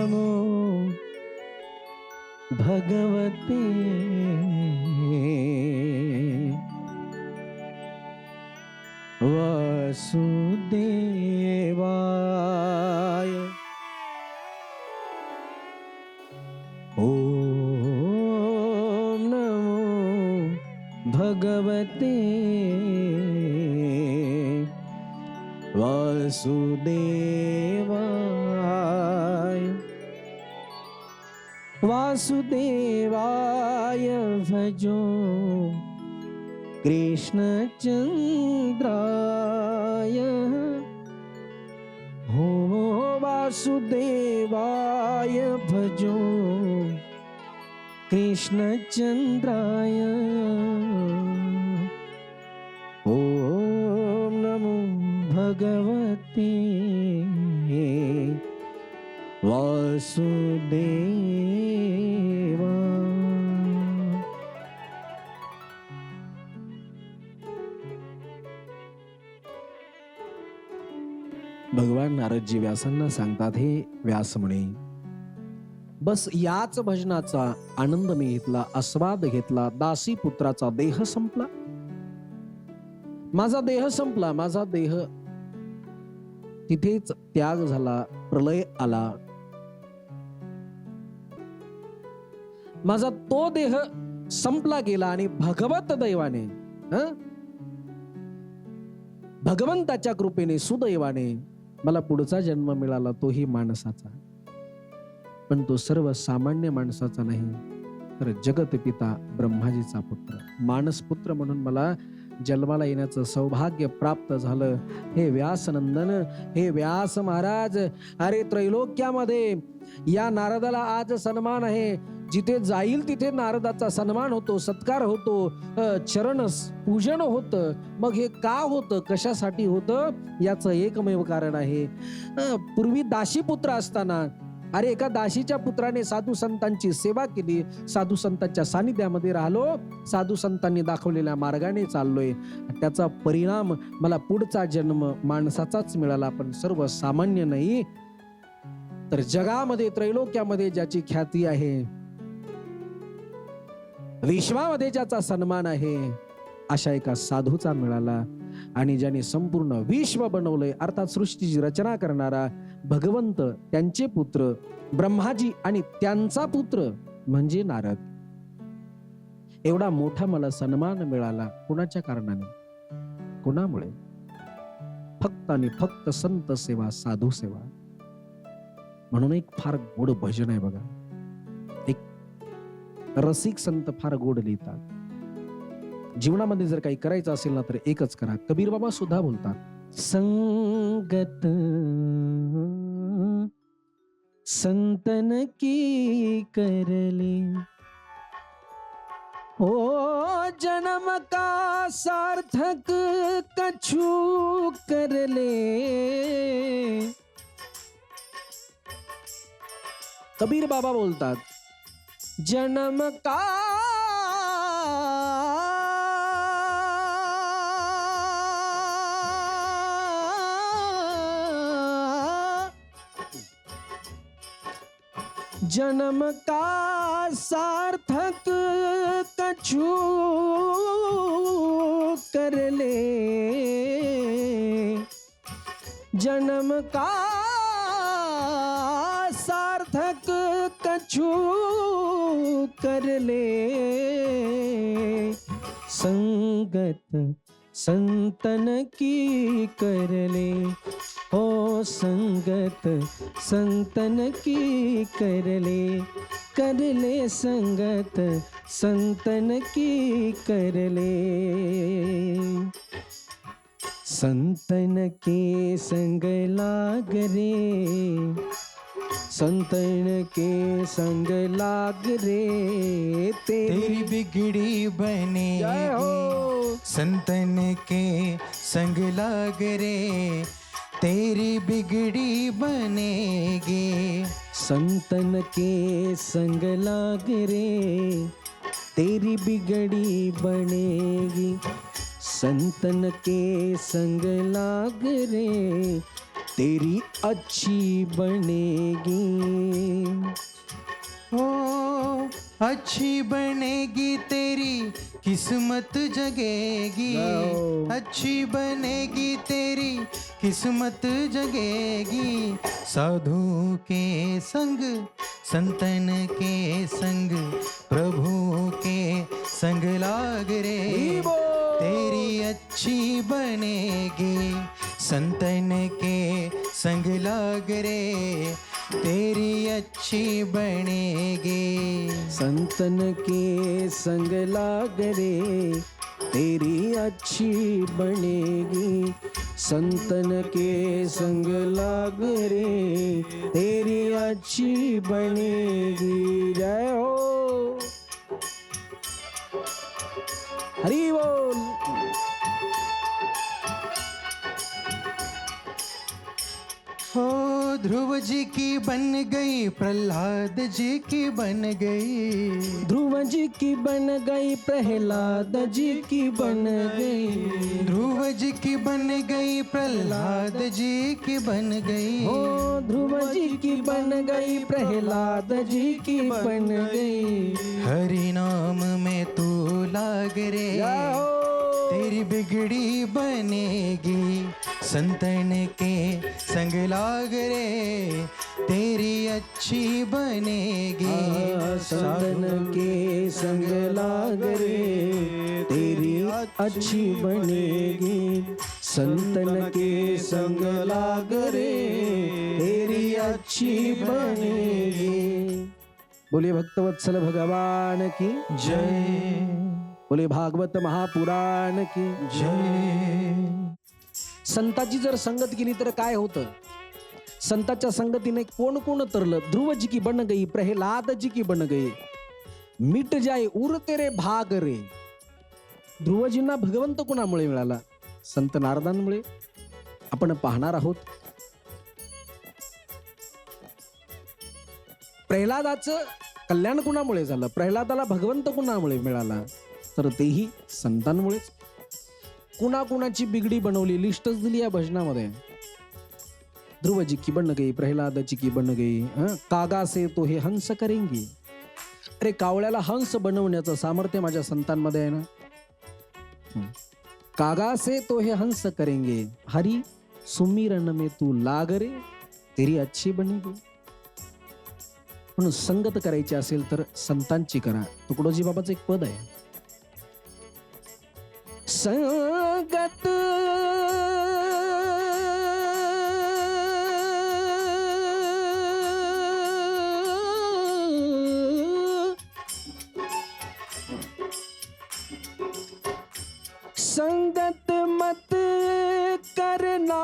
नमो भगवते वासुदेवाय। ओम नमो भगवते वासुदेवाय। वासुदेवाय भजो कृष्णचंद्राय। हो वासुदेवाय भजो कृष्णचंद्राय। ओम नमो भगवते वासुदेवा। भगवान नारदजी व्यासांना सांगतात, हे व्यास म्हणे, बस याच भजनाचा आनंद मी घेतला, आस्वाद घेतला. दासी पुत्राचा देह संपला, माझा देह संपला, माझा देह तिथेच त्याग झाला, प्रलय आला. माझा तो देह संपला गेला आणि भगवत दैवाने, भगवंताच्या कृपेने, सुदैवाने मला पुढचा जन्म मिळाला, तोही माणसाचा. पण तो सर्व सामान्य माणसाचा नाही, तर जगत पिता ब्रह्माजीचा पुत्र, मानस पुत्र म्हणून मला जन्माला येण्याचं सौभाग्य प्राप्त झालं. हे व्यासनंदन, हे व्यास महाराज, अरे त्रैलोक्यामध्ये या नारदाला आज सन्मान आहे. जिथे जाईल तिथे नारदाचा सन्मान होतो, सत्कार होतो, चरण पूजन होतं. मग हे का होतं, कशासाठी होतं, याचं एकमेव कारण आहे. पूर्वी दासी पुत्र असताना, अरे एका दासीच्या पुत्राने साधू संतांची सेवा केली, साधू संतांच्या सानिध्यामध्ये राहिलो, साधू संतांनी दाखवलेल्या मार्गाने चाललोय. त्याचा परिणाम मला पुढचा जन्म माणसाचाच मिळाला, पण सर्व सामान्य नाही, तर जगामध्ये त्रैलोक्यामध्ये ज्याची ख्याती आहे, विश्वामध्ये ज्याचा सन्मान आहे, अशा एका साधूचा मिळाला. आणि ज्याने संपूर्ण विश्व बनवलंय, अर्थात सृष्टीची रचना करणारा भगवंत, त्यांचे पुत्र ब्रह्माजी आणि त्यांचा पुत्र म्हणजे नारद. एवढा मोठा मला सन्मान मिळाला कुणाच्या कारणाने, कुणामुळे? फक्त आणि फक्त संत सेवा, साधू सेवा. म्हणून एक फार गोड भजन आहे बघा. एक रसिक संत फार गोड लिहितात. जीवनामध्ये जर काही करायचं असेल ना, तर एकच करा. कबीर बाबा सुद्धा बोलतात, संगत संतन की करले, ओ जन्म का सार्थक कछु करले. कबीर बाबा बोलतात, जन्म का जन्म का सार्थक कछु कर ले, जन्म का सार्थक कछु कर ले. संगत संतन की कर ले, हो संगत संतन की कर ले संगत संतन की कर ले. संतन के संग लाग रे, संतन के संग लाग रे, तेरी बिगड़ी बनेगी. संतन के संग लाग रे, तेरी बिगड़ी बनेगी. संतन के संग लाग रे, तेरी बिगड़ी बनेगी. संतन के संग लाग रे, तेरी अच्छी बनेगी। ओ अच्छी बनेगी तेरी किस्मत जगेगी, वाओ। अच्छी बनेगी तेरी किस्मत जगेगी। साधु के संग संतन के संग प्रभु के संग लाग रे, वीवो। तेरी अच्छी बनेगी। संतन के संग लाग रे, तेरी अच्छी बनेगी। संतन के संग लाग रे, तेरी अच्छी बनेगी। संतन के संग लाग रे, तेरी अच्छी बनेगी। जय हो, हरि बोल। हो ध्रुव जी की बन गई, प्रहलाद जी की बन गई। ध्रुव जी की बन गई, प्रहलाद जी की बन गई। ध्रुव जी की बन गई, प्रहलाद जी की बन गई। हो ध्रुव जी की बन गई, प्रहलाद जी की बन गई। हरि नाम में तू लाग रे, जाओ। तेरी बिगड़ी बनेगी। संतन के संग लाग रे, तेरी अच्छी बनेगी। संतन के संग लाग रे, तेरी अच्छी बनेगी। संतन के संग लाग रे, तेरी अच्छी बनेगी। बोलिए भक्तवत्सल भगवान की जय, बोले भागवत महापुराण की जय। संताची जर संगत केली तर काय होतं? संताच्या संगतीने कोण कोण तरलं? ध्रुव जी की बन गई, प्रहलाद जी की बन गई। मिट जाए उर तेरे भाग रे। ध्रुवजींना भगवंत कुणामुळे मिळाला? संत नारदांमुळे. आपण पाहणार आहोत. प्रल्हादाचं कल्याण कुणामुळे झालं? प्रल्हादाला भगवंत कुणामुळे मिळाला? तर तेही संतांमुळेच. कुणाकुणाची बिगडी बनवली, लिस्टच दिली या भजनामध्ये. ध्रुव जी की बन गई, प्रहलाद जी की बन गई. कागा से तो हे हंस करेंगे. अरे कावळ्याला हंस बनवण्याचं सामर्थ्य माझ्या संतांमध्ये आहे ना. कागा से तो हे हंस करेंगे, हरी सुमिरन में तू लाग रे, तेरी अच्छी बनेगी. म्हणून संगत करायची असेल तर संतांची करा. तुकडोजी बाबाचं एक पद आहे, संगत संगत मत करना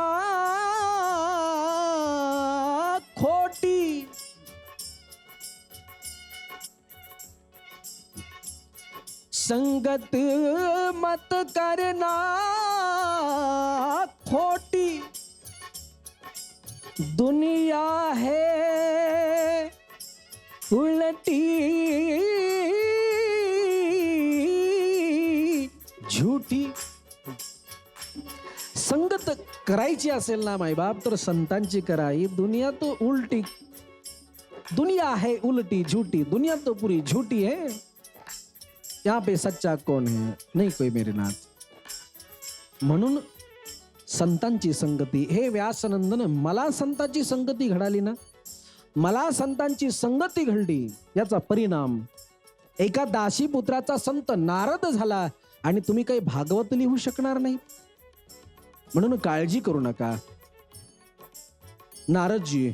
खोटी. संगत मत करना खोटी. दुनिया है उलटी झूठी. संगत करायची असेल ना मायबाप तर संतांची करा. ही दुनिया तो उलटी, दुनिया है उलटी झूठी. दुनिया तो पूरी झूठी है, यहाँ पे सच्चा कौन है? नहीं कोई मेरे नाथ. म्हणून संतांची संगती. हे व्यासनंदन, मला संतांची संगती घडाली ना, मला संतांची संगती घडली, याचा परिणाम एका दासी पुत्राचा संत नारद झाला आणि तुम्ही काही भागवत लिहू शकणार नाही. म्हणून काळजी करू नका. नारदजी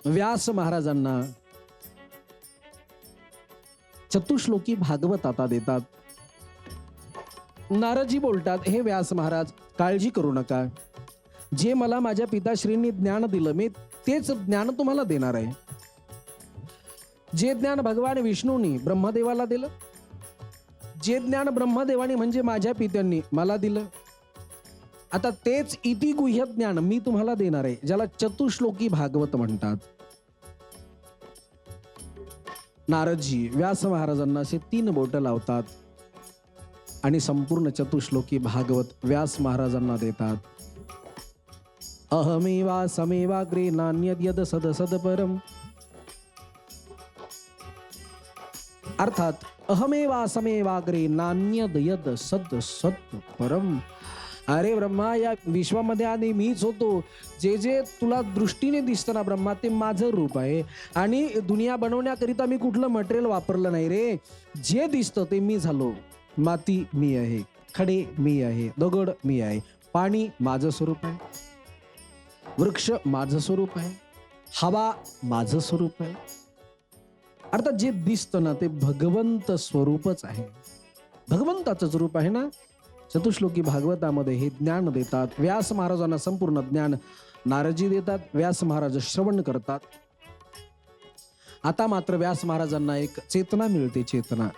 व्यास महाराजांना चतुश्लोकी भागवत आता देतात. नारदजी बोलतात, हे व्यास महाराज काळजी करू नका. जे मला माझ्या पिताश्रींनी ज्ञान दिलं मी तेच ज्ञान तुम्हाला देणार आहे. जे ज्ञान भगवान विष्णूंनी ब्रह्मदेवाला दिलं, जे ज्ञान ब्रह्मदेवानी म्हणजे माझ्या पित्यांनी मला दिलं, आता तेच इति गुह्य ज्ञान मी तुम्हाला देणार आहे, ज्याला चतुश्लोकी भागवत म्हणतात. नारदजी व्यास महाराजांना असे 3 बोटं लावतात आणि संपूर्ण चतुश्लोकी भागवत व्यास महाराजांना देतात. अहमेवा समेवाग्रे नान्यद यद सद सद परम. अर्थात अहमेवा समेवाग्रे नान्यद यद सद सद परम. अरे ब्रह्मा, या विश्वामध्ये आधी मीच होतो. जे जे तुला दृष्टीने दिसतं ना ब्रह्मा, ते माझं रूप आहे. आणि दुनिया बनवण्याकरिता मी कुठलं मटेरियल वापरलं नाही रे. जे दिसतं ते मी झालो. माती मी आहे, खडे मी आहे, दगड मी आहे, पाणी माझं स्वरूप आहे, वृक्ष माझं स्वरूप आहे, हवा माझं स्वरूप आहे. अर्थात जे दिसतं ना ते भगवंत स्वरूपच आहे, भगवंताचंच रूप आहे ना. चतुश्लोकी भागवतामध्ये हे ज्ञान देतात. व्यास महाराजांना संपूर्ण ज्ञान नारदजी देतात. व्यास महाराज श्रवण करतात. आता मात्र व्यास महाराजांना एक चेतना मिळते. चेतना,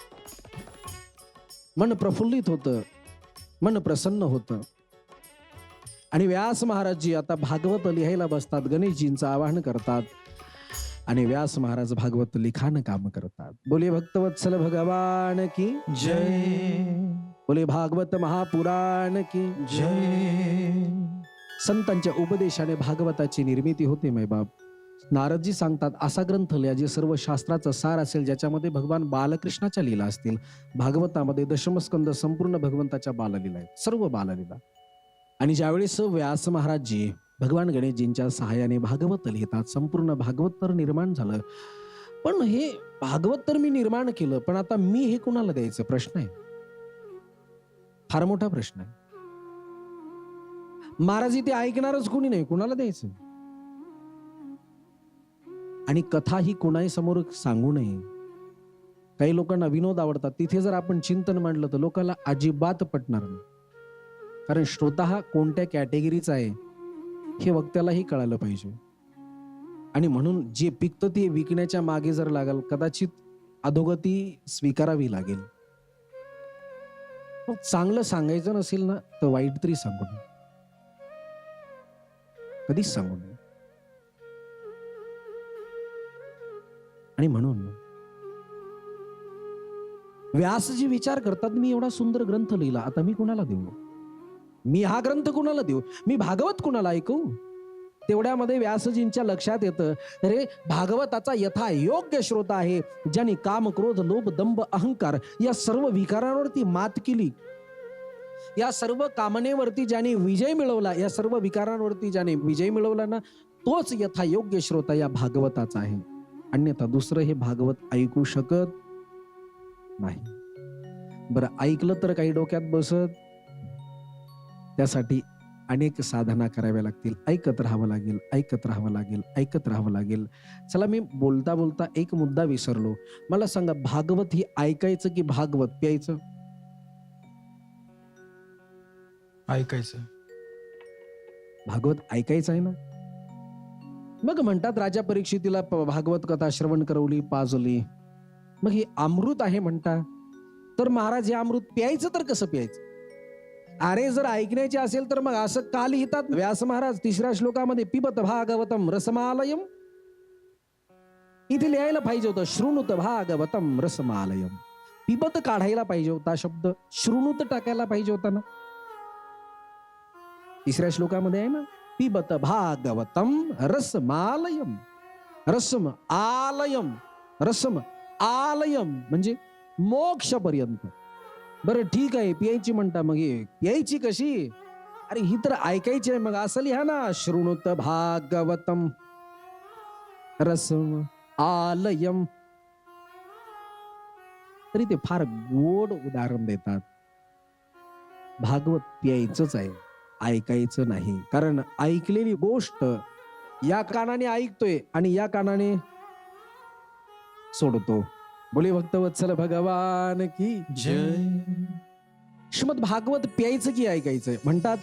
मन प्रफुल्लित होतं, मन प्रसन्न होतं. आणि व्यास महाराजजी आता भागवत लिहायला बसतात. गणेशजींचं आवाहन करतात आणि व्यास महाराज भागवत लिखाण काम करतात. बोले भक्तवत्सल भगवान की जय. बोले भागवत महापुराण की जय. संतांच्या उपदेशाने भागवताची निर्मिती होते. मैबाप नारदजी सांगतात, असा ग्रंथ लिहा जे सर्व शास्त्राचा सार असेल, ज्याच्यामध्ये भगवान बालकृष्णाच्या लीला असतील. भागवतामध्ये दशमस्कंद संपूर्ण भगवंताच्या बाललीला आहेत, सर्व बाललीला. आणि ज्यावेळेस व्यास महाराजजी भगवान गणेशजींच्या सहाय्याने भागवत लिहितात, संपूर्ण भागवत तर निर्माण झालं. पण हे भागवत तर मी निर्माण केलं, पण आता मी हे कुणाला द्यायचं प्रश्न आहे. फार मोठा प्रश्न आहे. महाराज ते ऐकणारच कोणी नाही, कुणाला द्यायचं. आणि कथा ही कोणाही समोर सांगू नये. काही लोकांना विनोद आवडतात, तिथे जर आपण चिंतन मांडलं तर लोकांना अजिबात पटणार नाही. कारण श्रोता हा कोणत्या कॅटेगरीचा आहे हे वक्त्यालाही कळालं पाहिजे. आणि म्हणून जे पिकतं ते विकण्याच्या मागे जर लागाल, कदाचित अधोगती स्वीकारावी लागेल. मग चांगलं सांगायचं नसेल ना तर वाईट तरी सांगू नये, कधीच सांगू नये. आणि म्हणून व्यासजी विचार करतात, मी एवढा सुंदर ग्रंथ लिहिला, आता मी कुणाला देऊ. मी हा ग्रंथ कुणाला देऊ, मी भागवत कुणाला ऐकू. तेवढ्यामध्ये व्यासजींच्या लक्षात येतं, अरे भागवताचा यथायोग्य श्रोता आहे, ज्याने काम, क्रोध, लोभ, दंभ, अहंकार या सर्व विकारांवरती मात केली. या सर्व कामनेवरती ज्याने विजय मिळवला, या सर्व विकारांवरती ज्याने विजय मिळवला ना, तोच यथायोग्य श्रोता या भागवताचा आहे. अन्यथा दुसरं हे भागवत ऐकू शकत नाही. बरं, ऐकलं तर काही डोक्यात बसत. त्यासाठी अनेक साधना कराव्या लागतील. ऐकत राहावं लागेल, ऐकत राहावं लागेल, ऐकत राहावं लागेल. चला, मी बोलता बोलता एक मुद्दा विसरलो. मला सांगा, भागवत ही ऐकायचं की भागवत प्यायचं? ऐकायचं. भागवत ऐकायचं आहे ना. मग म्हणतात, राजा परीक्षितीला भागवत कथा श्रवण करवली, पाजली. मग हे अमृत आहे म्हणता, तर महाराज हे अमृत प्यायचं तर कसं प्यायचं? अरे जर ऐकण्याचे असेल तर मग असं का लिहितात व्यास महाराज 3ऱ्या श्लोकामध्ये, पिबत भागवतम रसमालयम. इथे लिहायला पाहिजे होतं शृणुत भागवतम रसमालयम. पिबत काढायला पाहिजे होता शब्द, शृणुत टाकायला पाहिजे होता ना. 3ऱ्या श्लोकामध्ये आहे ना, पिबत भागवतम रसमालयम. रसम आलयम, रसम आलयम म्हणजे मोक्षपर्यंत. बरं ठीक आहे, प्यायची म्हणता, मग हे प्यायची कशी? अरे ही तर ऐकायची आहे. मग असं लिहा ना, शृणुत भागवतम रसम आलयम. तरी ते फार गोड उदाहरण देतात. भागवत प्यायचंच आहे, ऐकायचं नाही. कारण ऐकलेली गोष्ट या कानाने ऐकतोय आणि या कानाने सोडतो. बोले भक्तवत्सल भगवान की जय. श्रीमद भागवत प्यायचं की ऐकायचं? म्हणतात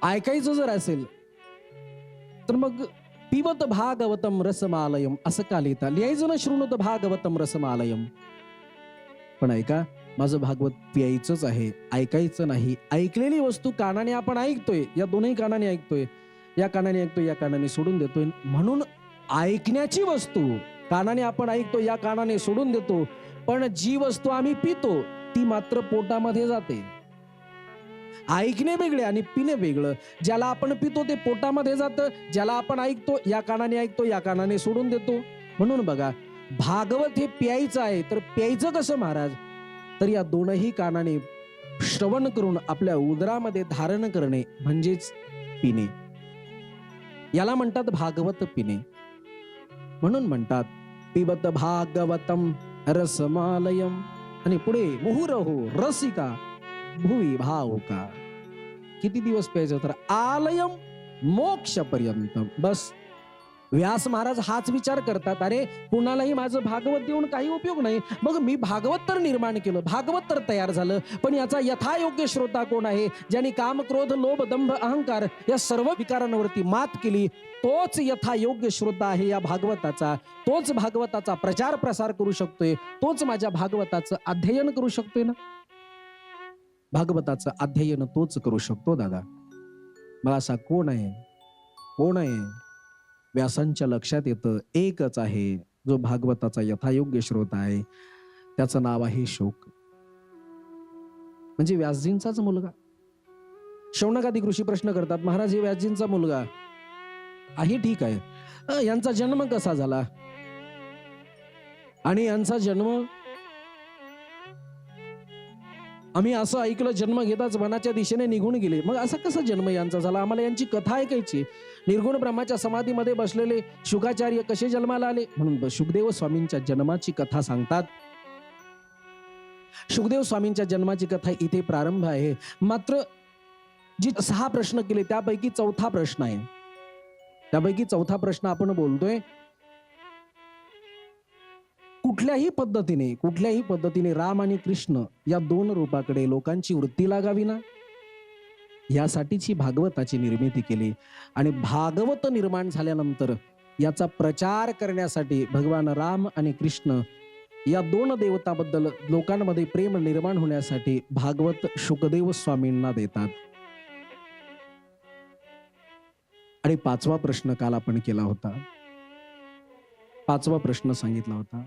ऐकायचं जर असेल तर मग पिबत भागवतम रसमालयम असं का लिहिता? लिहायचं ना शृणुत भागवतम रसमालयम. पण ऐका, माझं भागवत प्यायचंच आहे, ऐकायचं नाही. ऐकलेली वस्तू कानाने आपण ऐकतोय, या दोन्ही कानाने ऐकतोय. या कानाने ऐकतोय, या कानाने सोडून देतोय. म्हणून ऐकण्याची वस्तू कानाने आपण ऐकतो, या कानाने सोडून देतो. पण जी वस्तू आम्ही पितो ती मात्र पोटामध्ये जाते. ऐकणे वेगळे आणि पिणे वेगळं. ज्याला आपण पितो ते पोटामध्ये जातं, ज्याला आपण ऐकतो या कानाने ऐकतो या कानाने सोडून देतो. म्हणून बघा, भागवत हे प्यायचं आहे, तर प्यायचं कसं महाराज? तर या दोनही कानाने श्रवण करून आपल्या उदरामध्ये धारण करणे म्हणजेच पिणे. याला म्हणतात भागवत पिणे. म्हणून म्हणतात पिबत भागवतम रसमालयम. आणि पुढे मुहुरहो रसिका भुवी भावुका. किती दिवस प्यायचं? तर आलयम मोक्षपर्यंत. बस व्यास महाराज हाच विचार करतात, अरे कुणालाही माझं भागवत देऊन काही उपयोग नाही. मग मी भागवत तर निर्माण केलं, भागवत तर तयार झालं, पण याचा यथायोग्य श्रोता कोण आहे? ज्यांनी काम, क्रोध, लोभ, दंभ, अहंकार या सर्व विकारांवरती मात केली, तोच यथायोग्य श्रोता आहे या भागवताचा. तोच भागवताचा प्रचार प्रसार करू शकतोय, तोच माझ्या भागवताचं अध्ययन करू शकतोय ना. भागवताचं अध्ययन तोच करू शकतो दादा. मला असा कोण आहे? कोण आहे? व्यासांच्या लक्षात येतं एकच आहे जो भागवताचा यथायोग्य श्रोता आहे. त्याचं नाव आहे शौक. म्हणजे व्यासजींचाच मुलगा. शौनकादिक ऋषी प्रश्न करतात, महाराज हे व्यासजींचा मुलगा आहे, ठीक आहे, यांचा जन्म कसा झाला? आणि यांचा जन्म आम्ही असं ऐकलं, जन्म घेताच वनाच्या दिशेने निघून गेले. मग असा कसा जन्म यांचा झाला? आम्हाला यांची कथा ऐकायची. निर्गुण ब्रह्माच्या समाधीमध्ये बसलेले शुकाचार्य कसे जन्माला आले? म्हणून शुकदेव स्वामींच्या जन्माची कथा सांगतात. शुकदेव स्वामींच्या जन्माची कथा इथे प्रारंभ आहे. मात्र जी 6 प्रश्न केले त्यापैकी चौथा प्रश्न आहे. त्यापैकी चौथा प्रश्न आपण बोलतोय, कुठल्याही पद्धतीने राम आणि कृष्ण या 2 रूपाकडे लोकांची वृत्ती लागावी ना, यासाठीच ही भागवताची निर्मिती केली. आणि भागवत निर्माण झाल्यानंतर याचा प्रचार करण्यासाठी भगवान राम आणि कृष्ण या 2 देवताबद्दल लोकांमध्ये प्रेम निर्माण होण्यासाठी भागवत शुकदेव स्वामींना देतात. आणि 5वा प्रश्न काल आपण केला होता. 5वा प्रश्न सांगितला होता,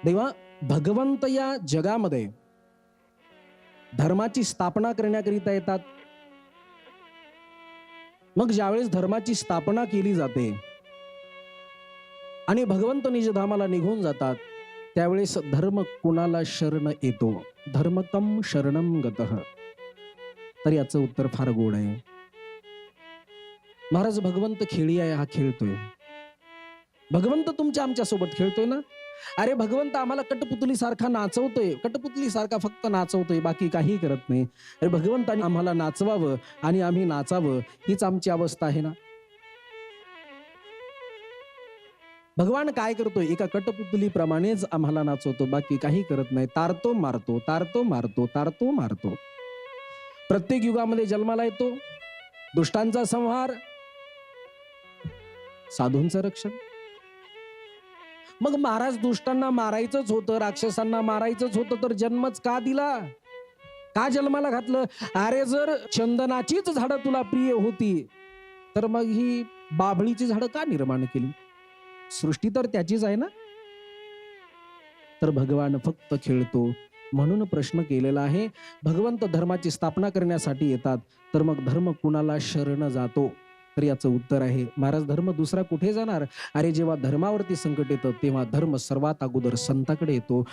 देवा भगवंत या जगामध्ये धर्माची स्थापना करण्याकरिता येतात. मग ज्यावेळेस धर्माची स्थापना केली जाते आणि भगवंत निजधामाला निघून जातात, त्यावेळेस धर्म कुणाला शरण येतो? धर्मकम शरणम गतः. तर याचं उत्तर फार गोड आहे. महाराज भगवंत खेळी आहे, हा खेळतोय. भगवंत तुमच्या आमच्या सोबत खेळतोय ना. अरे भगवंत आम्हाला कटपुतली सारखा नाचवतोय, कटपुतली सारखा फक्त नाचवतोय, बाकी काही करत नाही. अरे भगवंताने आम्हाला नाचवावं आणि आम्ही नाचावं, हीच आमची अवस्था आहे ना. भगवान काय करतोय? एका कटपुतलीप्रमाणेच आम्हाला नाचवतो, बाकी काही करत नाही. तारतो मारतो, तारतो मारतो, तारतो मारतो. प्रत्येक युगामध्ये जन्माला येतो, दुष्टांचा संहार, साधूंचं रक्षण. मग महाराज दुष्टांना मारायचंच होतं, राक्षसांना मारायचंच होतं, तर जन्मच का दिला? का जन्माला घातलं? अरे जर चंदनाचीच झाडं तुला प्रिय होती, तर मग ही बाभळीची झाडं का निर्माण केली? सृष्टी तर त्याचीच आहे ना. तर भगवान फक्त खेळतो. म्हणून प्रश्न केलेला आहे, भगवंत धर्माची स्थापना करण्यासाठी येतात, तर मग धर्म कुणाला शरण जातो? तर याचं उत्तर आहे, महाराज धर्म दुसरा कुठे जाणार? अरे जेव्हा धर्मावरती संकट येतं तेव्हा धर्म सर्वात अगोदर संताकडे येतो.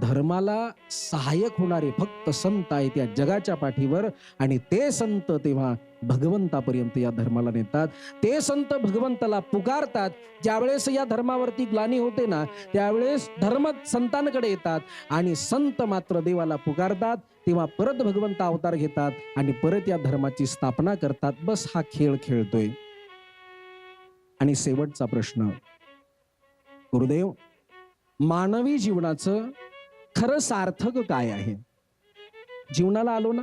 धर्माला सहाय्यक होणारे फक्त संत आहेत या जगाच्या पाठीवर, आणि ते संत तेव्हा भगवंतापर्यंत या धर्माला नेतात. ते संत भगवंताला पुकारतात. ज्यावेळेस या धर्मावरती ग्लानी होते ना, त्यावेळेस धर्म संतांकडे येतात आणि संत मात्र देवाला पुकारतात. तेव्हा परत भगवंत अवतार घेतात आणि परत या धर्माची स्थापना करतात. बस हा खेळ खेळतोय. आणि शेवटचा प्रश्न, गुरुदेव मानवी जीवनाचं खरं सार्थक काय आहे? जीवनाला आलो ना,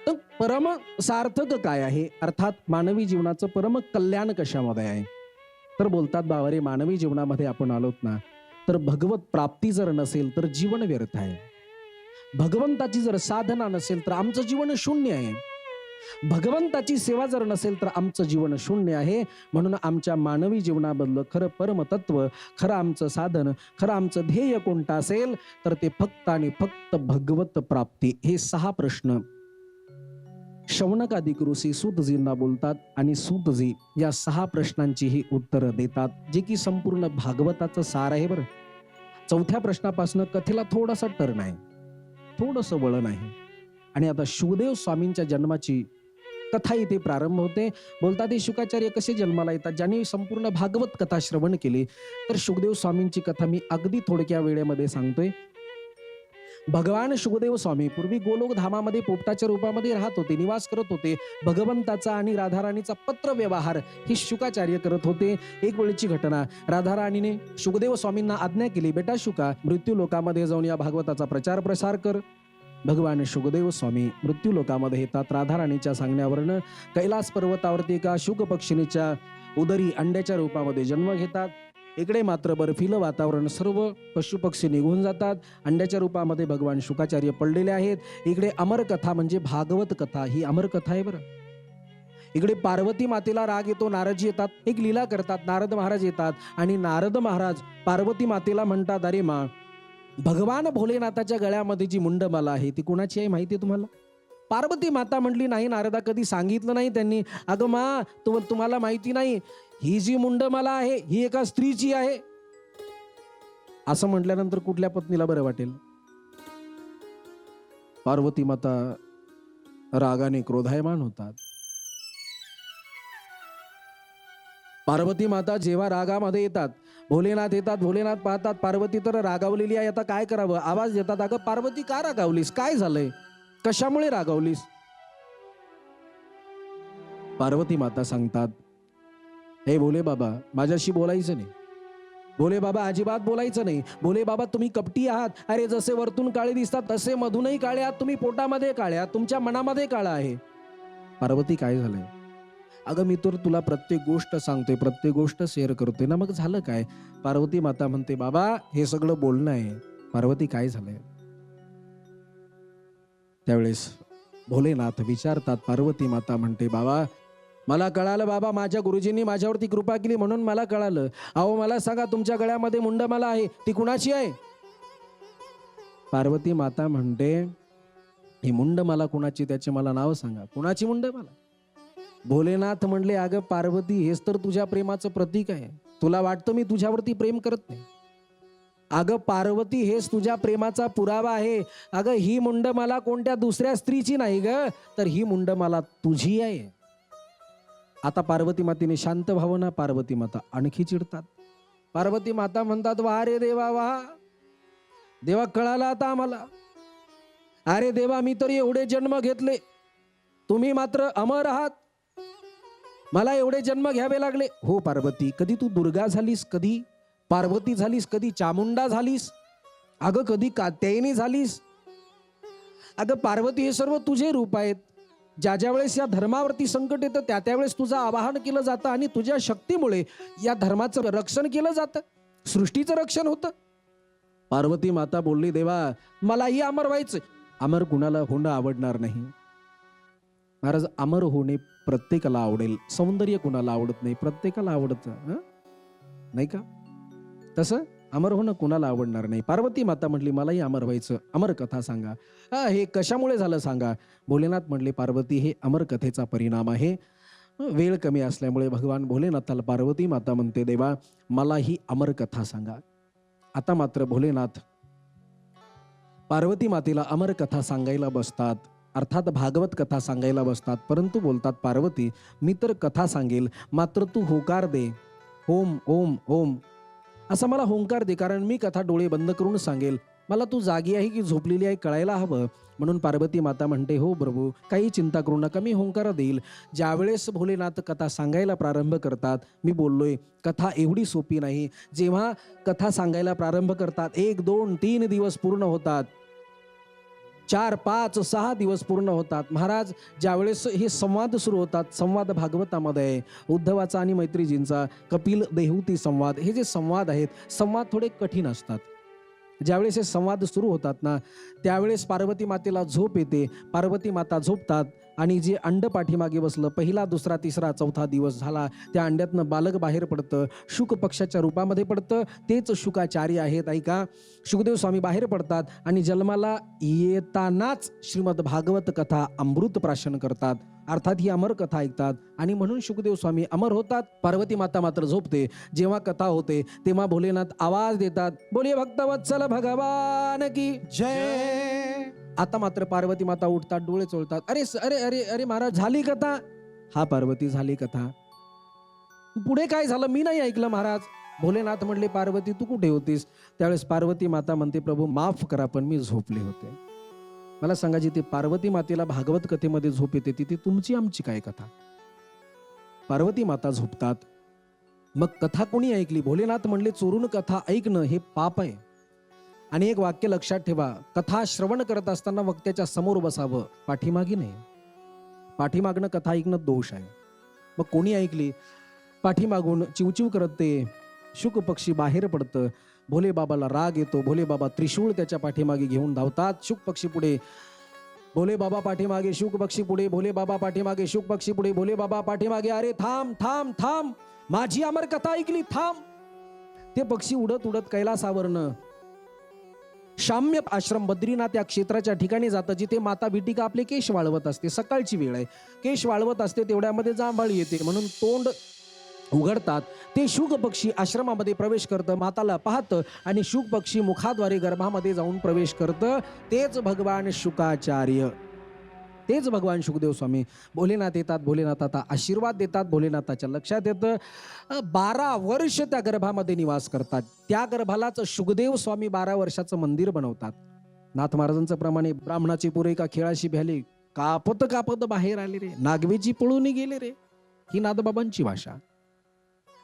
तर परम सार्थक काय आहे? अर्थात मानवी जीवनाचं परम कल्याण कशामध्ये आहे? तर बोलतात, बाबारे मानवी जीवनामध्ये आपण आलोत ना, तर भगवत प्राप्ती जर नसेल तर जीवन व्यर्थ आहे. भगवंताची जर साधना नसेल तर आमचं जीवन शून्य आहे. भगवंताची सेवा जर नसेल तर आमचं जीवन शून्य आहे. म्हणून आमच्या मानवी जीवनाबद्दल खरं परमतत्व, खरं आमचं साधन, खरं आमचं ध्येय कोणतं असेल तर ते फक्त आणि फक्त भगवत प्राप्ती. हे 6 प्रश्न शौनकादिक ऋषी सूतजींना बोलतात आणि सूतजी या 6 प्रश्नांची ही उत्तरं देतात, जे की संपूर्ण भागवताचं सार आहे बरं. 4थ्या प्रश्नापासून कथेला थोडासा टर्न आहे, थोडंसं वळण आहे. आणि आता शुकदेव स्वामींच्या जन्माची कथा इथे प्रारंभ होते. बोलतात हे शुकाचार्य कसे जन्माला येतात, ज्यांनी संपूर्ण भागवत कथा श्रवण केली. तर शुकदेव स्वामींची कथा मी अगदी थोडक्या वेळेमध्ये सांगतोय. भगवान शुकदेव स्वामी पूर्वी गोलोक धामामध्ये पोपटाच्या रूपामध्ये राहत होते, निवास करत होते. भगवंताचा आणि राधाराणीचा पत्र व्यवहार हे शुकाचार्य करत होते. एक वेळची घटना, राधाराणीने शुकदेव स्वामींना आज्ञा केली, बेटा शुका, मृत्यू लोकामध्ये जाऊन या भागवताचा प्रचार प्रसार कर. भगवान शुकदेव स्वामी मृत्यू लोकामध्ये येतात. राधाराणीच्या सांगण्यावरनं कैलास पर्वतावरती एका शुक पक्षिणीच्या उदरी अंड्याच्या रूपामध्ये जन्म घेतात. इकडे मात्र बर्फीलं वातावरण, सर्व पशुपक्षी निघून जातात. अंड्याच्या रूपामध्ये भगवान शुकाचार्य पडलेले आहेत. इकडे अमर कथा म्हणजे भागवत कथा, ही अमर कथा आहे बरं. इकडे पार्वती मातेला राग येतो, नारदजी येतात, एक लीला करतात. नारद महाराज येतात आणि नारद महाराज पार्वती मातेला म्हणतात, अरे मा, भगवान भोलेनाथाच्या गळ्यामध्ये जी मुंडमाला आहे ती कुणाची आहे माहिती आहे तुम्हाला? पार्वती माता म्हटली, नाही नारदा, कधी सांगितलं नाही त्यांनी. अगं मा, तुम्हाला माहिती नाही, ही जी मुंडमाला आहे ही एका स्त्रीची आहे. असं म्हटल्यानंतर कुठल्या पत्नीला बरं वाटेल? पार्वती माता रागाने क्रोधायमान होतात. पार्वती माता जेव्हा रागामध्ये येतात, भोलेनाथ येतात, भोलेनाथ पाहतात पार्वती तर रागावलेली आहे, आता काय करावं? आवाज देतात, अगं पार्वती का रागावलीस, काय झालंय, कशामुळे रागावलीस? पार्वती माता सांगतात, हे भोले बाबा, माझ्याशी बोलायचं नाही. भोले बाबा, अजिबात बोलायचं नाही. भोले बाबा, तुम्ही कपटी आहात. अरे जसे वरतून काळे दिसतात तसे मधूनही काळे आहात. तुम्ही पोटामध्ये काळे आहात, तुमच्या मनामध्ये काळा आहे. पार्वती, काय झालंय? अगं मी तर तुला प्रत्येक गोष्ट सांगतोय, प्रत्येक गोष्ट शेअर करतोय ना, मग झालं काय? पार्वती माता म्हणते, बाबा हे सगळं बोलणं आहे. पार्वती, काय झालंय? त्यावेळेस भोलेनाथ विचारतात. पार्वती माता म्हणते, बाबा मला कळालं, बाबा माझ्या गुरुजींनी माझ्यावरती कृपा केली म्हणून मला कळालं. अहो मला सांगा, तुमच्या गळ्यामध्ये मुंडमाला आहे ती कुणाची आहे? पार्वती माता म्हणते, ही मुंडमाला कुणाची, त्याचे मला नाव सांगा, कुणाची मुंडमाला? भोलेनाथ म्हणले, अगं पार्वती, हेच तर तुझ्या प्रेमाचं प्रतीक आहे. तुला वाटतं मी तुझ्यावरती प्रेम करत नाही? अगं पार्वती, हेच तुझ्या प्रेमाचा पुरावा आहे. अगं ही मुंडमाला कोणत्या दुसऱ्या स्त्रीची नाही ग, तर ही मुंडमाला तुझी आहे. आता पार्वती मातेने शांत व्हावं ना. पार्वती माता आणखी चिडतात. पार्वती माता म्हणतात, वा रे देवा वा, देवा कळाला आता आम्हाला. अरे देवा, मी तर एवढे जन्म घेतले, तुम्ही मात्र अमर आहात, मला एवढे जन्म घ्यावे लागले. हो पार्वती, कधी तू दुर्गा झालीस, कधी पार्वती झालीस, कधी चामुंडा झालीस, अगं कधी कात्यायनी झालीस. अगं पार्वती, हे सर्व तुझे रूप आहेत. ज्या ज्या वेळेस या धर्मावरती संकट येतं त्या त्यावेळेस तुझं आवाहन केलं जातं आणि तुझ्या शक्तीमुळे या धर्माचं रक्षण केलं जातं, सृष्टीचं रक्षण होतं. पार्वती माता बोलली, देवा मलाही अमर व्हायचं. अमर कुणाला होणं आवडणार नाही महाराज, अमर होणे प्रत्येकाला आवडेल. सौंदर्य कुणाला आवडत नाही, प्रत्येकाला आवडतं, नाही का? तसं अमर होणं कुणाला आवडणार नाही. पार्वती माता म्हटली, मलाही अमर व्हायचं, अमर कथा सांगा. हे कशामुळे झालं सांगा. भोलेनाथ म्हटले, पार्वती, हे अमर कथेचा परिणाम आहे. वेळ कमी असल्यामुळे भगवान भोलेनाथाला पार्वती माता म्हणते, देवा मला ही अमर कथा सांगा. आता मात्र भोलेनाथ पार्वती मातेला अमर कथा सांगायला बसतात, अर्थात भागवत कथा सांगायला बसतात. परंतु बोलतात, पार्वती मी तर कथा सांगेल, मात्र तू होकार दे, ओम ओम ओम असा मला होंकार दे, कारण मी कथा डोळे बंद करून सांगेल. मला तू जागी आहे की झोपलेली आहे कळायला हवं. म्हणून पार्वती माता म्हणते, हो प्रभू, काही चिंता करू नका, मी होंकार देईल. ज्यावेळेस भोलेनाथ कथा सांगायला प्रारंभ करतात, मी बोललोय कथा एवढी सोपी नाही. जेव्हा कथा सांगायला प्रारंभ करतात, 1 2 3 दिवस पूर्ण होतात, 4 5 6 दिवस पूर्ण होतात. महाराज, ज्यावेळेस हे संवाद सुरू होतात, संवाद भागवतामध्ये उद्धवाचा आणि मैत्रीजींचा कपिल देहुती संवाद, हे जे संवाद आहेत, संवाद थोडे कठीण असतात. ज्यावेळेस हे संवाद सुरू होतात ना, त्यावेळेस पार्वती मातेला झोप येते. पार्वती माता झोपतात आणि जे अंड पाठीमागे बसलं, पहिला दुसरा तिसरा चौथा दिवस झाला, त्या अंड्यातनं बालक बाहेर पडतं, शुक पक्षाच्या रूपामध्ये पडतं. तेच शुकाचार्य आहेत. ऐका, शुकदेव स्वामी बाहेर पडतात आणि जन्माला येतानाच श्रीमद भागवत कथा अमृत प्राशन करतात. अर्थात ही अमर कथा ऐकतात आणि म्हणून शुकदेव स्वामी अमर होतात. पार्वती माता मात्र झोपते. जेव्हा कथा होते तेव्हा भोलेनाथ आवाज देतात, बोलिये भक्तवत्सल भगवान की जय. आता मात्र पार्वती माता उठतात, डोळे चोळतात. अरे अरे अरे अरे महाराज, झाली कथा? हा पार्वती, झाली कथा. पुढे काय झालं मी नाही ऐकलं महाराज. भोलेनाथ म्हणले, पार्वती तू कुठे होतीस? त्यावेळेस पार्वती माता म्हणते, प्रभू माफ करा पण मी झोपले होते. मला सांगा, जिथे पार्वती मातेला भागवत कथेमध्ये झोप येते तिथे तुमची आमची काय कथा? पार्वती माता झोपतात. मग कथा कोणी ऐकली? भोलेनाथ म्हणले, चोरून कथा ऐकणं हे पाप आहे. आणि एक वाक्य लक्षात ठेवा, कथा श्रवण करत असताना वक्त्याच्या समोर बसावं, पाठीमागे नाही. पाठीमागणं कथा ऐकणं दोष आहे. मग कोणी ऐकली? पाठीमागून चिवचिव करत ते शुक पक्षी बाहेर पडतं. भोले बाबाला राग येतो. भोले बाबा त्रिशूळ त्याच्या पाठीमागे घेऊन धावतात. शुक पक्षी पुढे, भोले बाबा पाठीमागे, शुक पक्षी पुढे, भोले बाबा पाठीमागे, शुक पक्षी पुढे, भोले बाबा पाठीमागे. अरे थांब थांब थांब, माझी अमर कथा ऐकली, थांब. ते पक्षी उडत उडत कैलासावरनं शाम्य आश्रम बद्रीनाथ या क्षेत्राच्या ठिकाणी जातं, जिथे माता विटिका आपले केश वाळवत असते. सकाळची वेळ आहे, केश वाळवत असते, तेवढ्यामध्ये जांभळ येते म्हणून तोंड उघडतात. ते शुक पक्षी आश्रमामध्ये प्रवेश करतं, माताला पाहतं आणि शुक पक्षी मुखाद्वारे गर्भामध्ये जाऊन प्रवेश करतं. तेच भगवान शुकाचार्य, तेच भगवान शुकदेव स्वामी. भोलेनाथ येतात, भोलेनाथ आता आशीर्वाद देतात. भोलेनाथाच्या लक्षात येतं 12 वर्ष त्या गर्भामध्ये निवास करतात. त्या गर्भालाच शुकदेव स्वामी 12 वर्षाचं मंदिर बनवतात. नाथ महाराजांचं प्रमाणे ब्राह्मणाची पोरे का खेळाशी भ्याले, कापत कापत बाहेर आले रे, नागवेची पळून गेले रे. ही नाथबाबांची भाषा.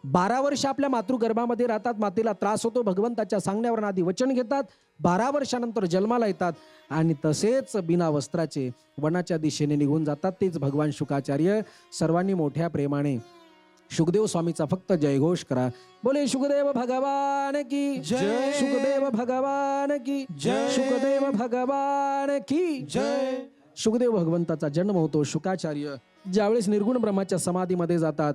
12 वर्ष आपल्या मातृगर्भामध्ये राहतात. मातेला त्रास होतो, भगवंताच्या सांगण्यावर आधी वचन घेतात. 12 वर्षानंतर जन्माला येतात आणि तसेच बिना वस्त्राचे वनाच्या दिशेने निघून जातात. तेच भगवान शुकाचार्य. सर्वांनी मोठ्या प्रेमाने शुकदेव स्वामीचा फक्त जयघोष करा. बोले शुकदेव भगवान की जय. शुकदेव भगवान की जय. शुकदेव भगवान की जय. शुकदेव भगवंताचा जन्म होतो. शुकाचार्य ज्यावेळेस निर्गुण ब्रह्माच्या समाधीमध्ये जातात,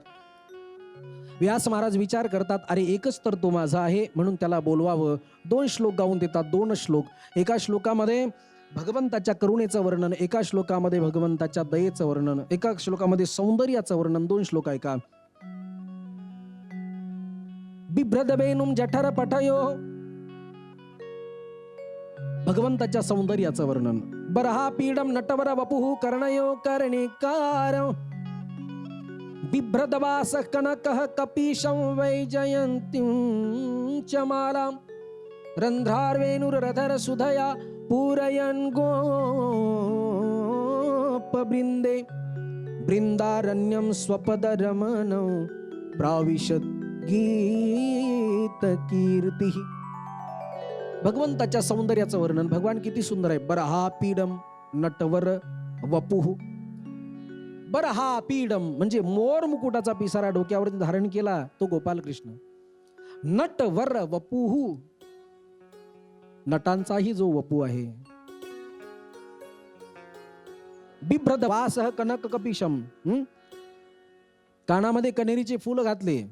व्यास महाराज विचार करतात, अरे एकच तर तो माझा आहे म्हणून त्याला बोलवावं. 2 श्लोक गाऊन देतात. 2 श्लोक. एका श्लोकामध्ये भगवंताच्या करुणेचं वर्णन, एका श्लोकामध्ये भगवंताच्या दयेचं वर्णन, एका श्लोकामध्ये सौंदर्याचं वर्णन. 2 श्लोक ऐका. बिभ्रदवेनुम जठर पठयो, भगवंताच्या सौंदर्याचं वर्णन. बरहा पीडम नटवर वपुः कर्णयो कर्णिकार, बिभ्रदवास कनकः कपीशं वैजयन्तीं च मालां, रन्ध्रार्वेणुरधर सुधया पूरयन् गोपवृन्दे, बृन्दारण्यं स्वपदरमणौ प्राविशत् गीतकीर्तिः. भगवंताच्या सौंदर्याचं वर्णन. भगवान किती सुंदर आहे. बरहा पीडम नटवर वपुः. बरहा पीडम म्हणजे मोर मुकुटाचा पिसारा डोक्यावरती धारण केला तो गोपाल कृष्ण. नटवर वपुः, नटांचाही जो वपू आहे. बिभ्रद वासः कनक कपिशम, कानामध्ये कनेरीचे फूल घातले,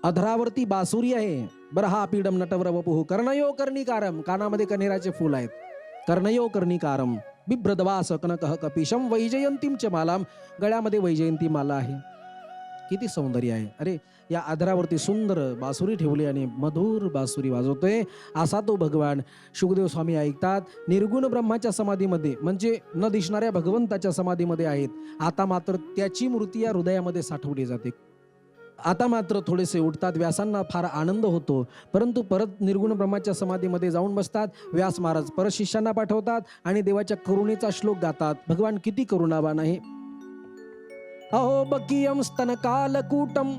अधरावरती बासुरी आहे. बरहा पीडम नटवर वपुः कर्णयो कर्णिकारम, कानामध्ये कनेराचे फूल आहेत. कर्णयो कर्णिकारम, बिभ्रदवास कनकः कपिशम वैजयंतीम च मालाम, गळ्यामध्ये वैजयंती माला आहे. किती सौंदर्य आहे. अरे या अधरावरती सुंदर बासुरी ठेवली आणि मधुर बासुरी वाजवतोय. असा तो भगवान शुकदेव स्वामी ऐकतात. निर्गुण ब्रह्माच्या समाधीमध्ये म्हणजे न दिसणाऱ्या भगवंताच्या समाधीमध्ये आहेत. आता मात्र त्याची मूर्ती या हृदयामध्ये साठवली जाते. आता मात्र थोडेसे उठतात. व्यासांना फार आनंद होतो, परंतु परत निर्गुण ब्रह्माच्या समाधीमध्ये जाऊन बसतात. व्यास महाराज परत शिष्यांना पाठवतात आणि देवाच्या करुणेचा श्लोक गातात. भगवान किती करुणावान आहे. अहो बकीयम स्तनकालकूटम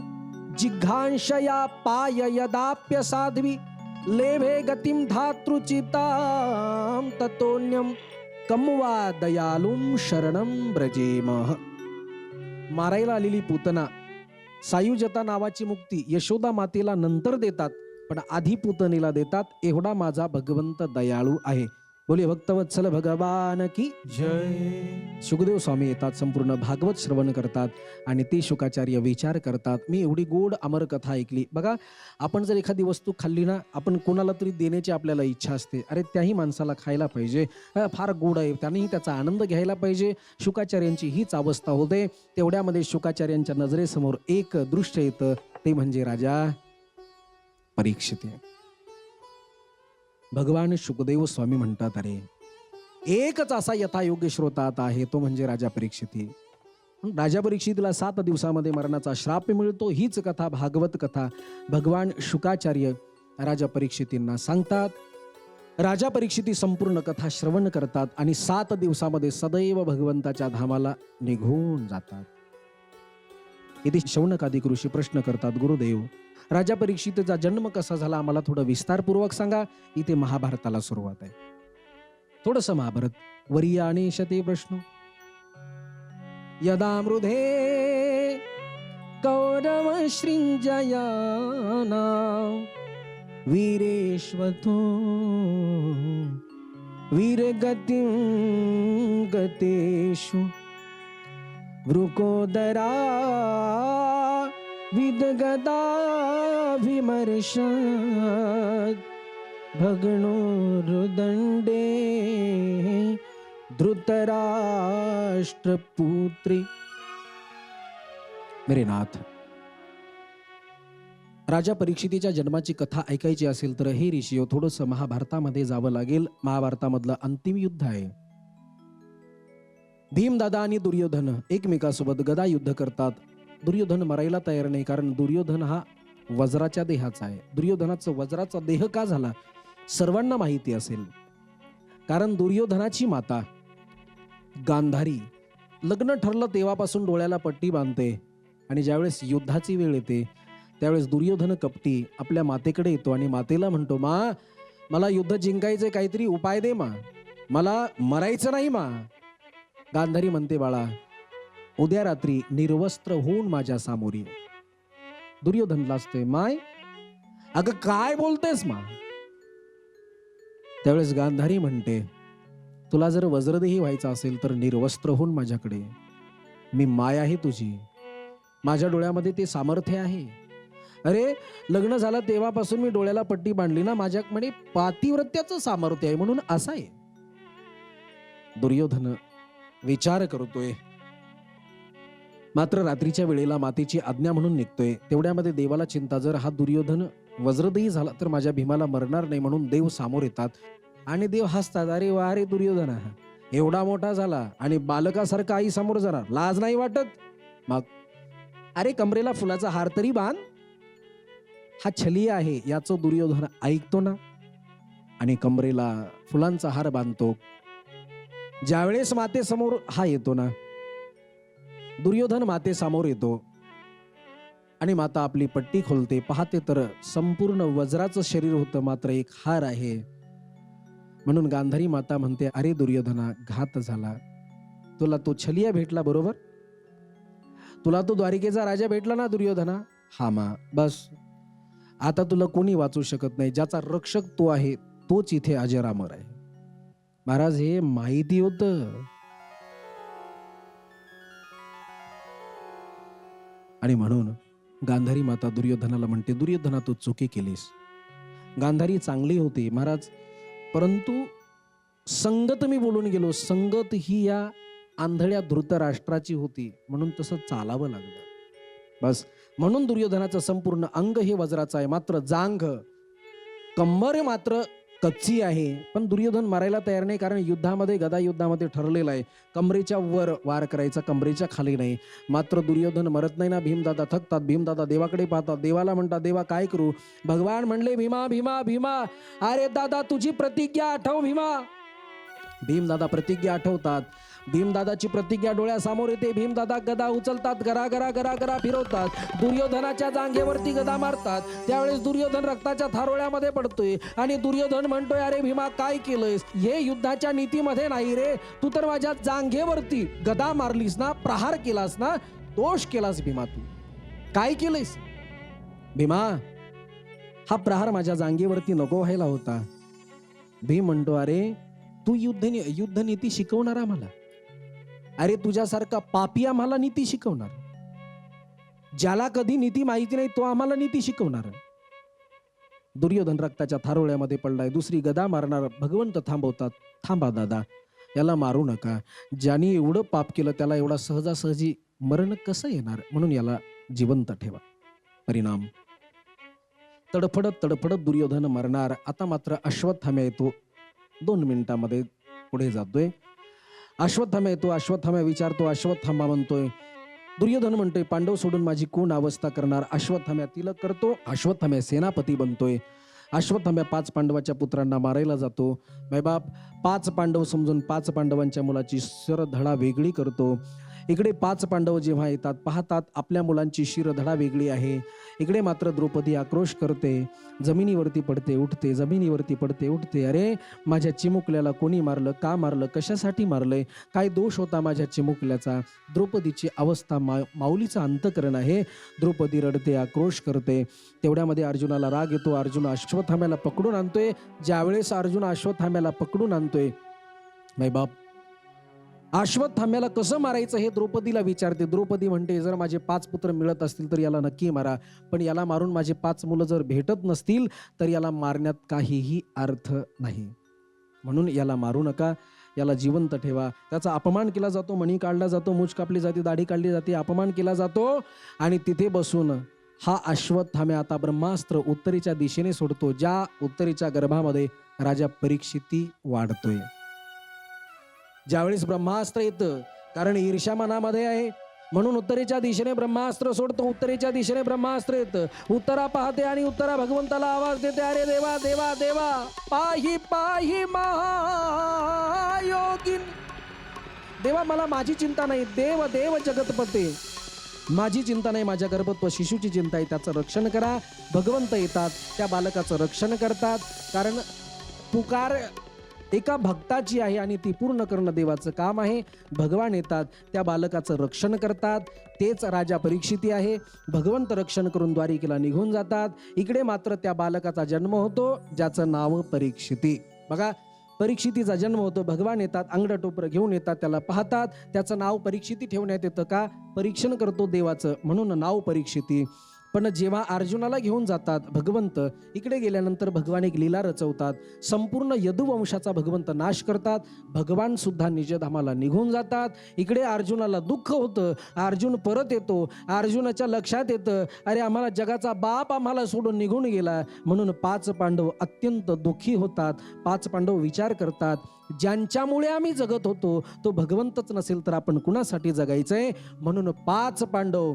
जिघांशया पाय यदाप्य साध्वी, लेभे गतिम धातृचिताम ततोन्यम कमवा दयालुम शरणम ब्रजेमः. मारायला आलेली पूतना सायुजता नावाची मुक्ती यशोदा मातेला नंतर देतात, पण आधी पुतणीला देतात. एवढा माझा भगवंत दयाळू आहे. बोले भक्तवत्सल भगवान की. जय. सुखदेव स्वामी येतात, संपूर्ण भागवत श्रवण करतात आणि ते शुकाचार्य विचार करतात. मी एवढी गोड अमर कथा ऐकली. बघा, आपण जर एखादी वस्तू खाल्ली ना, आपण कोणाला तरी देण्याची आपल्याला इच्छा असते. अरे त्याही माणसाला खायला पाहिजे, फार गोड आहे, त्यानेही त्याचा आनंद घ्यायला पाहिजे. शुकाचार्यांची हीच अवस्था होते. तेवढ्यामध्ये शुकाचार्यांच्या नजरेसमोर एक दृश्य येतं, ते म्हणजे राजा परीक्षित. भगवान शुकदेव स्वामी म्हणतात, अरे एकच असा यथायोग्य श्रोता आता आहे, तो म्हणजे राजा परीक्षित. राजा परीक्षितला 7 दिवसामध्ये मरणाचा श्राप मिळतो. हीच कथा, भागवत कथा, भगवान शुकाचार्य राजा परीक्षितींना सांगतात. राजा परीक्षिती संपूर्ण कथा श्रवण करतात आणि 7 दिवसामध्ये सदैव भगवंताच्या धामाला निघून जातात. इथे शौनकादिक ऋषी प्रश्न करतात, गुरुदेव, राजा परीक्षितचा जन्म कसा झाला, आम्हाला थोडं विस्तारपूर्वक सांगा. इथे महाभारताला सुरुवात आहे. थोडस महाभारत. वरियाने शते प्रश्न. यदा मृधे कौरव शृंजयाना वीरेश्वतो वीरगतिं गतेषु वृकोदरा विदगदा विमर्शात् भग्नो रुदंडे धृतराष्ट्रपुत्री. मेरे नाथ, राजा परीक्षितीच्या जन्माची कथा ऐकायची असेल तर हे ऋषियो थोडंसं महाभारतामध्ये जावं लागेल. महाभारतामधलं अंतिम युद्ध आहे. भीमदादा आणि दुर्योधन एकमेकासोबत गदा युद्ध करतात. दुर्योधन मरायला तयार नाही, कारण दुर्योधन हा वज्राच्या देहाचा आहे. दुर्योधनाचं वज्राचा देह का झाला सर्वांना माहिती असेल. कारण दुर्योधनाची माता गांधारी लग्न ठरलं तेव्हापासून डोळ्याला पट्टी बांधते आणि ज्यावेळेस युद्धाची वेळ येते त्यावेळेस दुर्योधन कपटी आपल्या मातेकडे येतो आणि मातेला म्हणतो, मा, मला युद्ध जिंकायचे, काहीतरी उपाय दे मा, मला मरायचं नाही मा. गांधारी म्हणते, बाळा, उद्या रात्री निर्वस्त्र होऊन माझ्या सामोरी. दुर्योधन लाजतोय, माय अगं काय बोलतेस मा. त्यावेळेस गांधारी म्हणते, तुला जर वज्रदेही व्हायचा असेल तर निर्वस्त्र होऊन माझ्याकडे. मी माय आहे तुझी, माझ्या डोळ्यामध्ये ते सामर्थ्य आहे. अरे लग्न झालं तेव्हापासून मी डोळ्याला पट्टी बांधली ना, माझ्याकडे पातिव्रत्याचं सामर्थ्य आहे, म्हणून असं आहे. दुर्योधन विचार करतोय. मात्र रात्रीच्या वेळेला मातेची आज्ञा म्हणून निघतोय. तेवढ्यामध्ये देवाला चिंता, जर हा दुर्योधन वज्रदेही झाला तर माझ्या भीमाला मरणार नाही, म्हणून देव समोर येतात आणि देव हसतात. अरे वा रे दुर्योधन, एवढा मोठा झाला आणि बालकासारखा आई समोर जाणार, लाज नाही वाटत. मग अरे कमरेला फुलाचा हार तरी बांध. हा छली आहे याचं दुर्योधन ऐकतो ना आणि कमरेला फुलांचा हार बांधतो. ज्यावेळेस मातेसमोर हा येतो ना, दुर्योधन मातेसमोर येतो आणि माता आपली पट्टी खोलते. पाहते तर संपूर्ण वज्राचं शरीर होतं, मात्र एक हार आहे. म्हणून गांधारी माता म्हणते, अरे दुर्योधना, घात झाला. तुला तो छलिया भेटला, बरोबर, तुला तो द्वारिकेचा राजा भेटला ना दुर्योधना. हा मा, बस आता तुला कोणी वाचू शकत नाही. ज्याचा रक्षक तो आहे तोच इथे अजरामर आहे. महाराज, हे माहिती होतं. आणि म्हणून गांधारी माता दुर्योधनाला म्हणते, दुर्योधना, तू चुकी केलीस. गांधारी चांगली होती महाराज, परंतु संगत मी बोलून गेलो. संगत ही या आंधळ्या धृतराष्ट्राची होती, म्हणून तसं चालावं लागलं. बस म्हणून दुर्योधनाचं संपूर्ण अंग हे वज्राचं आहे, मात्र जांघ, कंबर मात्र कच्ची आहे. पण दुर्योधन मारायला तयार नाही, कारण युद्धामध्ये, गदा युद्धामध्ये ठरलेलं आहे कमरेच्या वर वार करायचा, कमरेच्या खाली नाही. मात्र दुर्योधन मरत नाही ना. भीमदादा थकतात. भीमदादा देवाकडे पाहतात. देवाला म्हणतात, देवा काय करू. भगवान म्हणले, भीमा भीमा भीमा, अरे दादा तुझी प्रतिज्ञा आठव भीमा. भीमदादा प्रतिज्ञा आठवतात. भीमदादाची प्रतिज्ञा डोळ्यासमोर येते. भीमदादा गदा उचलतात, गरा गरा गरा गरा फिरवतात, दुर्योधनाच्या जांघेवरती गदा मारतात. त्यावेळेस दुर्योधन रक्ताच्या थारोळ्यामध्ये पडतोय आणि दुर्योधन म्हणतोय, अरे भीमा काय केलंयस, हे युद्धाच्या नीतीमध्ये नाही रे. तू तर माझ्या जांघेवरती गदा मारलीस ना, प्रहार केलास ना, दोष केलास भीमा. तू काय केलंयस भीमा. हा प्रहार माझ्या जांघेवरती नको व्हायला होता. भीम म्हणतो, अरे तू युद्धनीती शिकवणार आम्हाला? अरे तुझ्यासारखा पापी आम्हाला नीती शिकवणार? ज्याला कधी नीती माहिती नाही तो आम्हाला नीती शिकवणार? दुर्योधन रक्ताच्या थारोळ्यामध्ये पडलाय, दुसरी गदा मारणार भगवंत थांबवतात. थांबा दादा, याला मारू नका. ज्याने एवढं पाप केलं त्याला एवढा सहजासहजी मरण कसं येणार? म्हणून याला जिवंत ठेवा. परिणाम, तडफडत तडफडत दुर्योधन मरणार. आता मात्र अश्वत्थाम्या येतो. 2 मिनिटामध्ये पुढे जातोय. अश्वत्थाम्या येतो. अश्वत्थाम्या विचारतो. अश्वत्थामा म्हणतोय, दुर्योधन म्हणतोय, पांडव सोडून माझी कोण अवस्था करणार? अश्वत्थाम्या तिलक करतो. अश्वत्थाम्या सेनापती बनतोय. अश्वत्थाम्या 5 पांडवाच्या पुत्रांना मारायला जातो. बाप 5 पांडव समजून 5 पांडवांच्या मुलाची शिरधडा वेगळी करतो. इकडे 5 पांडव जेव्हा येतात, पाहतात आपल्या मुलांची शिरधडा वेगळी आहे. इकडे मात्र द्रौपदी आक्रोश करते, जमिनीवरती पडते उठते, जमिनीवरती पडते उठते. अरे माझ्या चिमुकल्याला कोणी मारलं? का मारलं? कशासाठी मारलंय? काय दोष होता माझ्या चिमुकल्याचा? द्रौपदीची अवस्था माऊलीचं अंतकरण आहे. द्रौपदी रडते, आक्रोश करते. तेवढ्यामध्ये अर्जुनाला राग येतो. अर्जुन अश्वत्थाम्याला पकडून आणतोय. ज्यावेळेस अर्जुन अश्वत्थाम्याला पकडून आणतोय, बाप अश्वत्थाम्याला कसं मारायचं हे द्रौपदीला विचारते. द्रौपदी म्हणते, जर माझे 5 पुत्र मिळत असतील तर याला नक्की मारा, पण याला मारून माझे 5 मुलं जर भेटत नसतील तर याला मारण्यात काहीही अर्थ नाही. म्हणून याला मारू नका, याला जिवंत ठेवा. त्याचा अपमान केला जातो, मणी काढला जातो, मूछ कापली जाते, दाढी काढली जाते, अपमान केला जातो. आणि तिथे बसून हा अश्वत्थाम्या आता ब्रह्मास्त्र उत्तरेच्या दिशेने सोडतो, ज्या उत्तरेच्या गर्भामध्ये राजा परीक्षिती वाढतोय. ज्यावेळेस ब्रह्मास्त्र येतं, कारण ईर्ष्या मनामध्ये आहे म्हणून उत्तरेच्या दिशेने ब्रह्मास्त्र सोडतो. उत्तरेच्या दिशेने ब्रह्मास्त्र येतं. उत्तरा पाहते आणि उत्तरा भगवंताला आवाज देते, अरे देवा देवा देवा, पाही पाही महायोगिन. देवा मला माझी चिंता नाही, देव देव जगतपते, माझी चिंता नाही, माझ्या गर्भत्व शिशूची चिंता आहे, त्याचं रक्षण करा. भगवंत येतात, त्या बालकाचं रक्षण करतात. कारण पुकार एका भक्ताची आहे आणि ती पूर्ण करणं देवाचं काम आहे. भगवान येतात, त्या बालकाचं रक्षण करतात. तेच राजा परीक्षिती आहे. भगवंत रक्षण करून द्वारिकेला निघून जातात. इकडे मात्र त्या बालकाचा जन्म होतो, ज्याचं नाव परीक्षिती. बघा, परीक्षितीचा जन्म होतो. भगवान येतात, अंगड टोपरं घेऊन येतात, त्याला पाहतात. त्याचं नाव परीक्षिती ठेवण्यात येतं का? परीक्षण करतो देवाचं, म्हणून नाव परीक्षिती. पण जेव्हा अर्जुनाला घेऊन जातात भगवंत, इकडे गेल्यानंतर भगवान एक लीला रचवतात. संपूर्ण यदुवंशाचा भगवंत नाश करतात. भगवान सुद्धा निजधामाला निघून जातात. इकडे अर्जुनाला दुःख होतं. अर्जुन परत येतो. अर्जुनाच्या लक्षात येतं, अरे आम्हाला जगाचा बाप आम्हाला सोडून निघून गेला. म्हणून 5 पांडव अत्यंत दुःखी होतात. 5 पांडव विचार करतात, ज्यांच्यामुळे आम्ही जगत होतो तो भगवंतच नसेल तर आपण कुणासाठी जगायचंय? म्हणून 5 पांडव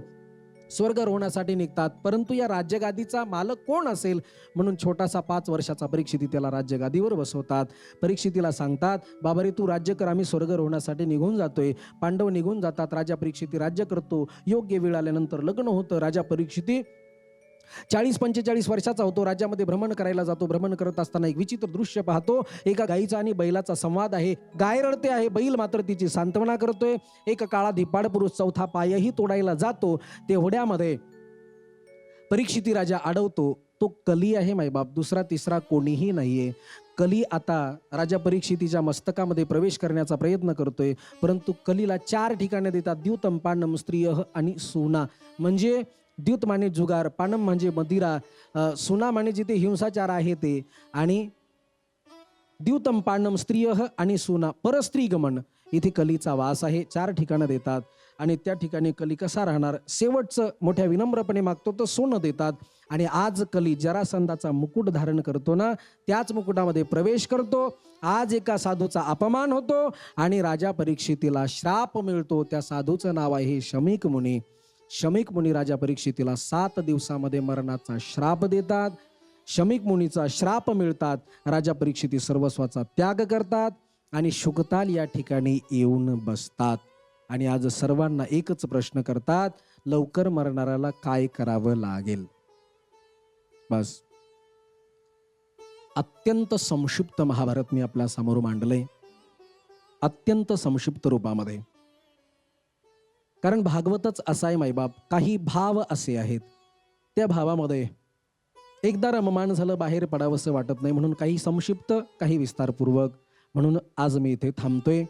स्वर्ग होण्यासाठी निघतात. परंतु या राज्यगादीचा मालक कोण असेल? म्हणून छोटासा 5 वर्षाचा परीक्षिती त्याला राज्यगादीवर बसवतात. परीक्षितीला सांगतात, बाबा रे तू राज्य कर, आम्ही स्वर्ग होण्यासाठी निघून जातोय. पांडव निघून जातात. राजा परीक्षिती राज्य करतो. योग्य वेळ आल्यानंतर लग्न होतं. राजा परीक्षिती 40-45 वर्षाचा होतो. राज्यामध्ये भ्रमण करायला जातो. भ्रमण करत असताना एक विचित्र दृश्य पाहतो. एका गाईचा आणि बैलाचा संवाद आहे. गाय रडते आहे, बैल मात्र तिची सांत्वना करतोय. एक काळा धिप्पाड पुरुष 4था पायही तोडायला जातो. तेवढ्यामध्ये परीक्षिती राजा अडवतो. तो कली आहे मायबाप, दुसरा तिसरा कोणीही नाहीये. कली आता राजा परीक्षितीच्या मस्तकामध्ये प्रवेश करण्याचा प्रयत्न करतोय. परंतु कलीला 4 ठिकाणे देतात. द्यूतम पानम स्त्रियः आणि सुना. म्हणजे द्यूत माने जुगार, पानम म्हणजे मदिरा, सुना माने जिथे हिंसाचार आहे ते, आणि द्यूतम पानम स्त्रियः आणि सुना, परस्त्री गमन, इथे कलीचा वास आहे. 4 ठिकाणं देतात. आणि त्या ठिकाणी कली कसा राहणार? शेवटचं मोठ्या विनम्रपणे मागतो तर सोनं देतात. आणि आज कली जरासंधाचा मुकुट धारण करतो ना, त्याच मुकुटामध्ये प्रवेश करतो. आज एका साधूचा अपमान होतो आणि राजा परीक्षितीला श्राप मिळतो. त्या साधूचं नाव आहे शमीक मुनी. शमीक मुनी राजा परीक्षितीला 7 दिवसामध्ये मरणाचा श्राप देतात. शमीक मुनीचा श्राप मिळतात. राजा परीक्षिती सर्वस्वाचा त्याग करतात आणि शुकताल या ठिकाणी येऊन बसतात. आणि आज सर्वांना एकच प्रश्न करतात, लवकर मरणाऱ्याला काय करावं लागेल? बस, अत्यंत संक्षिप्त महाभारत मी आपल्या समोर मांडलंय, अत्यंत संक्षिप्त रूपामध्ये. कारण भागवतच असा आहे मायबाप, काही भाव असे आहेत, त्या भावामध्ये एकदा रममाण झालं बाहेर पडावंसं वाटत नाही. म्हणून काही संक्षिप्त, काही विस्तारपूर्वक. म्हणून आज मी इथे थांबतोय.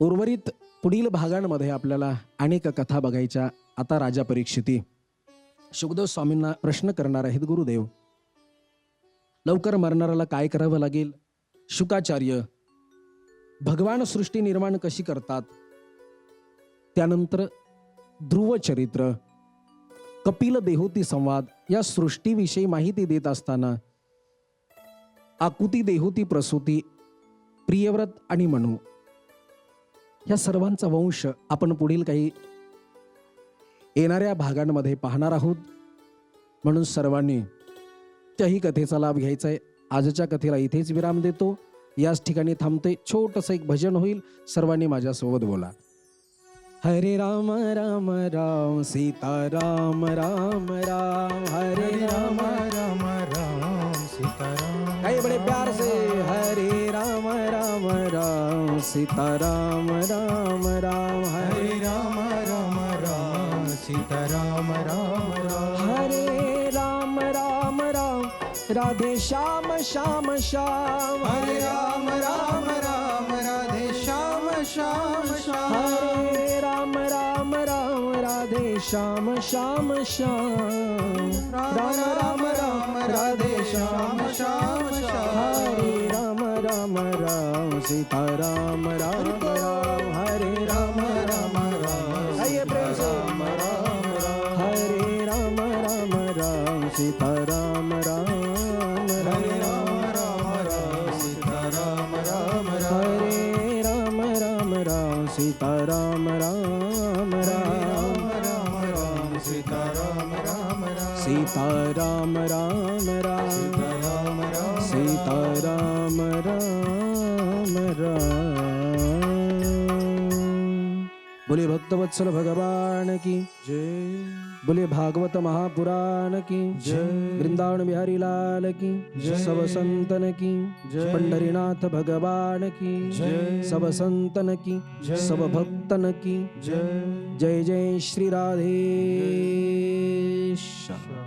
उर्वरित पुढील भागांमध्ये आपल्याला अनेक कथा बघायच्या. आता राजा परीक्षिती शुकदेव स्वामींना प्रश्न करणार आहेत गुरुदेव. लवकर मरणाऱ्याला काय करावं लागेल? शुकाचार्य भगवान सृष्टी निर्माण कशी करतात, त्यानंतर ध्रुव चरित्र, कपिल देहोती संवाद या सृष्टीविषयी माहिती देत असताना आकुती देहोती प्रसूती, प्रियव्रत आणि मनू या सर्वांचा वंश आपण पुढील काही येणाऱ्या भागांमध्ये पाहणार आहोत. म्हणून सर्वांनी त्याही कथेचा लाभ घ्यायचा आहे. आजच्या कथेला इथेच विराम देतो. याच ठिकाणी थांबते. छोटंसं एक भजन होईल. सर्वांनी माझ्यासोबत बोला. हरे राम राम राम सीता राम राम राम, हरे राम राम राम सीताराम. कई बड़े प्यार से हरे राम राम राम सीता राम राम राम, हरे राम राम राम सीताराम राम राम. हरे राम राम राम राधे श्याम श्याम श्याम, हरे राम राम राम राधे श्याम श्याम श्याम. हरे राम राम राम राधे श्याम श्याम श्याम, राम राम राम राधे श्याम श्याम श्याम. हरे राम राम राम सीता राम राम राम, हरे राम राम राम. आइए प्रेम से. हरे राम राम राम सीता राम राम हरे राम, राम राम राम सीताराम राम राम. हरे राम राम राम सीता राम राम राम, राम राम सीताराम राम राम. सीता राम राम राम, राम राम सीता राम राम राम. बोले भक्तवत्सल भगवान की जय. बोले भागवत महापुराण की जय. वृंदावन बिहारी लाल की जय. सब संतन की जय. पंढरीनाथ भगवान की जय. सब संतन की जय. सब भक्तन की जय. जय जय श्री राधे. श्याम.